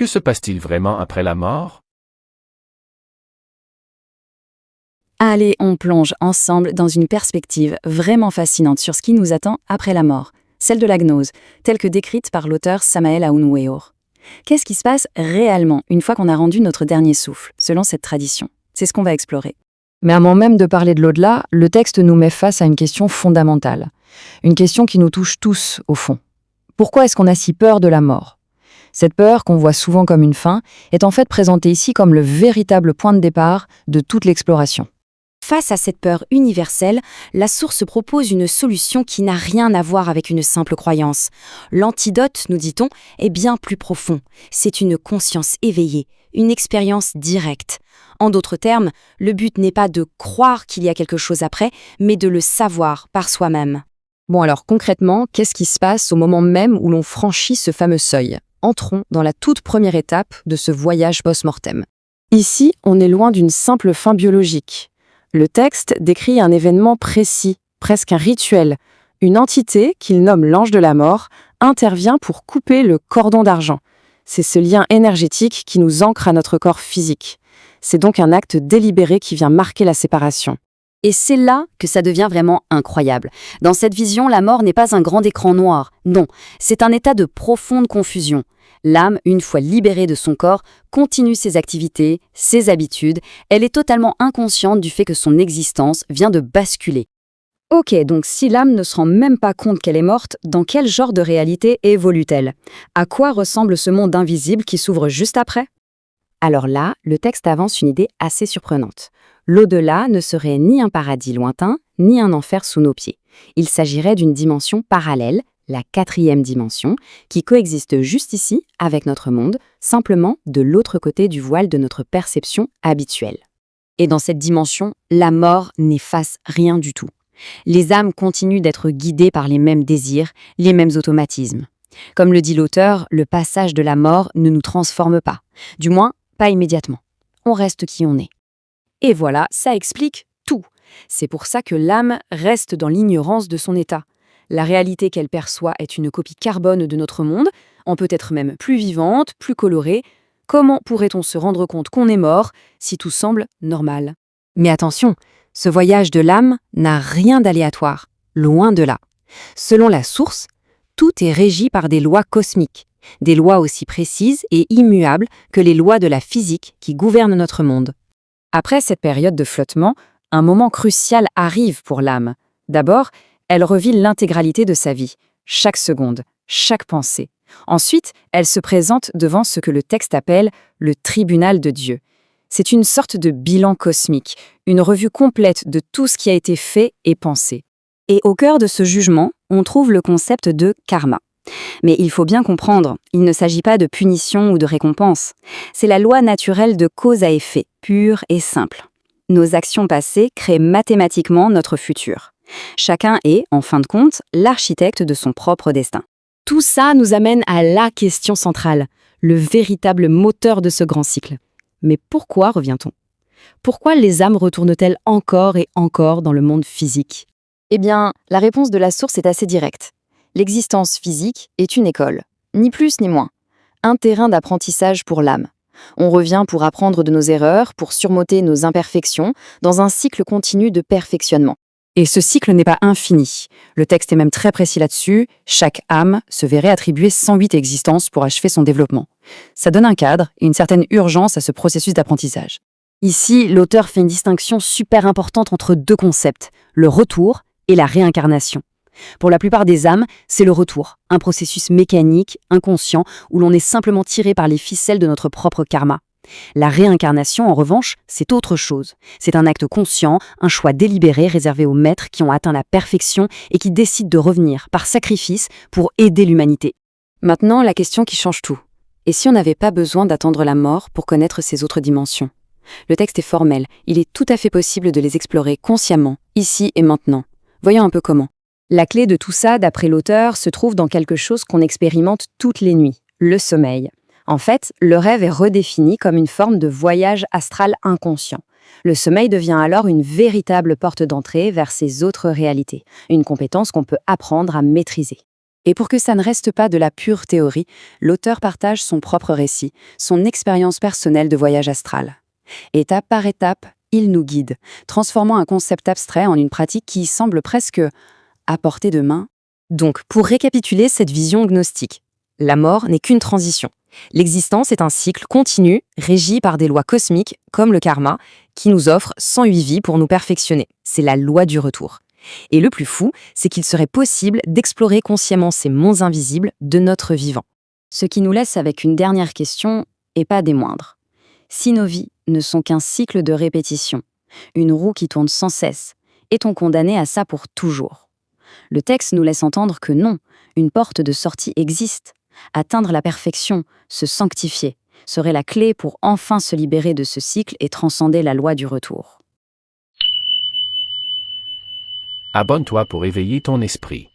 Que se passe-t-il vraiment après la mort? Allez, on plonge ensemble dans une perspective vraiment fascinante sur ce qui nous attend après la mort, celle de la gnose, telle que décrite par l'auteur Samael Aoun Weor. Qu'est-ce qui se passe réellement une fois qu'on a rendu notre dernier souffle, selon cette tradition? C'est ce qu'on va explorer. Mais avant même de parler de l'au-delà, le texte nous met face à une question fondamentale. Une question qui nous touche tous, au fond. Pourquoi est-ce qu'on a si peur de la mort? Cette peur, qu'on voit souvent comme une fin, est en fait présentée ici comme le véritable point de départ de toute l'exploration. Face à cette peur universelle, la source propose une solution qui n'a rien à voir avec une simple croyance. L'antidote, nous dit-on, est bien plus profond. C'est une conscience éveillée, une expérience directe. En d'autres termes, le but n'est pas de croire qu'il y a quelque chose après, mais de le savoir par soi-même. Bon alors concrètement, qu'est-ce qui se passe au moment même où l'on franchit ce fameux seuil? Entrons dans la toute première étape de ce voyage post-mortem. Ici, on est loin d'une simple fin biologique. Le texte décrit un événement précis, presque un rituel. Une entité, qu'il nomme l'ange de la mort, intervient pour couper le cordon d'argent. C'est ce lien énergétique qui nous ancre à notre corps physique. C'est donc un acte délibéré qui vient marquer la séparation. Et c'est là que ça devient vraiment incroyable. Dans cette vision, la mort n'est pas un grand écran noir. Non, c'est un état de profonde confusion. L'âme, une fois libérée de son corps, continue ses activités, ses habitudes. Elle est totalement inconsciente du fait que son existence vient de basculer. Ok, donc si l'âme ne se rend même pas compte qu'elle est morte, dans quel genre de réalité évolue-t-elle? À quoi ressemble ce monde invisible qui s'ouvre juste après? Alors là, le texte avance une idée assez surprenante. L'au-delà ne serait ni un paradis lointain, ni un enfer sous nos pieds. Il s'agirait d'une dimension parallèle, la 4e dimension, qui coexiste juste ici avec notre monde, simplement de l'autre côté du voile de notre perception habituelle. Et dans cette dimension, la mort n'efface rien du tout. Les âmes continuent d'être guidées par les mêmes désirs, les mêmes automatismes. Comme le dit l'auteur, le passage de la mort ne nous transforme pas. Du moins, pas immédiatement. On reste qui on est. Et voilà, ça explique tout. C'est pour ça que l'âme reste dans l'ignorance de son état. La réalité qu'elle perçoit est une copie carbone de notre monde, en peut-être même plus vivante, plus colorée. Comment pourrait-on se rendre compte qu'on est mort si tout semble normal? Mais attention, ce voyage de l'âme n'a rien d'aléatoire, loin de là. Selon la source, tout est régi par des lois cosmiques, des lois aussi précises et immuables que les lois de la physique qui gouvernent notre monde. Après cette période de flottement, un moment crucial arrive pour l'âme. D'abord, elle revit l'intégralité de sa vie, chaque seconde, chaque pensée. Ensuite, elle se présente devant ce que le texte appelle le tribunal de Dieu. C'est une sorte de bilan cosmique, une revue complète de tout ce qui a été fait et pensé. Et au cœur de ce jugement, on trouve le concept de karma. Mais il faut bien comprendre, il ne s'agit pas de punition ou de récompense. C'est la loi naturelle de cause à effet, pure et simple. Nos actions passées créent mathématiquement notre futur. Chacun est, en fin de compte, l'architecte de son propre destin. Tout ça nous amène à la question centrale, le véritable moteur de ce grand cycle. Mais pourquoi revient-on? Pourquoi les âmes retournent-elles encore et encore dans le monde physique? Eh bien, la réponse de la source est assez directe. L'existence physique est une école, ni plus ni moins. Un terrain d'apprentissage pour l'âme. On revient pour apprendre de nos erreurs, pour surmonter nos imperfections, dans un cycle continu de perfectionnement. Et ce cycle n'est pas infini. Le texte est même très précis là-dessus. Chaque âme se verrait attribuer 108 existences pour achever son développement. Ça donne un cadre et une certaine urgence à ce processus d'apprentissage. Ici, l'auteur fait une distinction super importante entre deux concepts, le retour et la réincarnation. Pour la plupart des âmes, c'est le retour, un processus mécanique, inconscient, où l'on est simplement tiré par les ficelles de notre propre karma. La réincarnation, en revanche, c'est autre chose. C'est un acte conscient, un choix délibéré réservé aux maîtres qui ont atteint la perfection et qui décident de revenir, par sacrifice, pour aider l'humanité. Maintenant, la question qui change tout. Et si on n'avait pas besoin d'attendre la mort pour connaître ces autres dimensions? Le texte est formel, il est tout à fait possible de les explorer consciemment, ici et maintenant. Voyons un peu comment. La clé de tout ça, d'après l'auteur, se trouve dans quelque chose qu'on expérimente toutes les nuits, le sommeil. En fait, le rêve est redéfini comme une forme de voyage astral inconscient. Le sommeil devient alors une véritable porte d'entrée vers ces autres réalités, une compétence qu'on peut apprendre à maîtriser. Et pour que ça ne reste pas de la pure théorie, l'auteur partage son propre récit, son expérience personnelle de voyage astral. Étape par étape, il nous guide, transformant un concept abstrait en une pratique qui semble presque à portée de main. Donc, pour récapituler cette vision gnostique, la mort n'est qu'une transition. L'existence est un cycle continu, régi par des lois cosmiques, comme le karma, qui nous offre 108 vies pour nous perfectionner. C'est la loi du retour. Et le plus fou, c'est qu'il serait possible d'explorer consciemment ces monts invisibles de notre vivant. Ce qui nous laisse avec une dernière question, et pas des moindres. Si nos vies ne sont qu'un cycle de répétition, une roue qui tourne sans cesse, est-on condamné à ça pour toujours? Le texte nous laisse entendre que non, une porte de sortie existe. Atteindre la perfection, se sanctifier, serait la clé pour enfin se libérer de ce cycle et transcender la loi du retour. Abonne-toi pour éveiller ton esprit.